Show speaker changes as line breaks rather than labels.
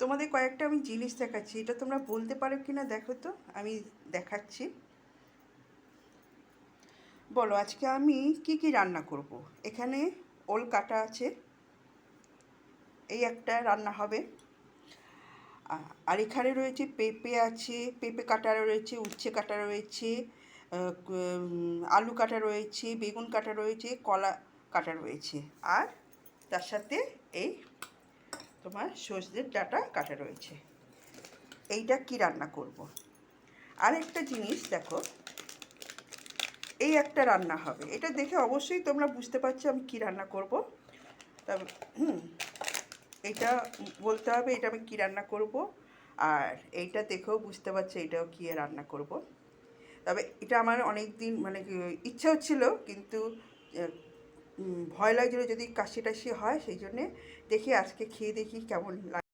তোমাদের কয়েকটা আমি জিনিস দেখাচ্ছি, এটা তোমরা বলতে পারো কি না দেখো তো। আমি দেখাচ্ছি, বলো আজকে আমি কি কি রান্না করব। এখানে ওল কাটা আছে, এই একটা রান্না হবে। আর এখানে রয়েছে পেঁপে আছে, পেঁপে কাটা রয়েছে, উচ্ছে কাটা রয়েছে, আলু কাটা রয়েছে, বেগুন কাটা রয়েছে, কলা কাটা রয়েছে। আর তার সাথে এই তোমার সজনের ডাঁটা কাটা রয়েছে। এইটা কি রান্না করব। আরেকটা জিনিস দেখো, এই একটা রান্না হবে, এটা দেখে অবশ্যই তোমরা বুঝতে পারছো আমি কি রান্না করব। তবে এইটা বলতে হবে এটা আমি কী রান্না করব, আর এইটা দেখেও বুঝতে পারছো এটাও কী রান্না করব। তবে এটা আমার অনেক দিন মানে ইচ্ছা হচ্ছিল, কিন্তু ভয় লাগছিলো যদি কাশি টাশি হয়, সেই জন্যে দেখি আজকে খেয়ে দেখি কেমন লাগে।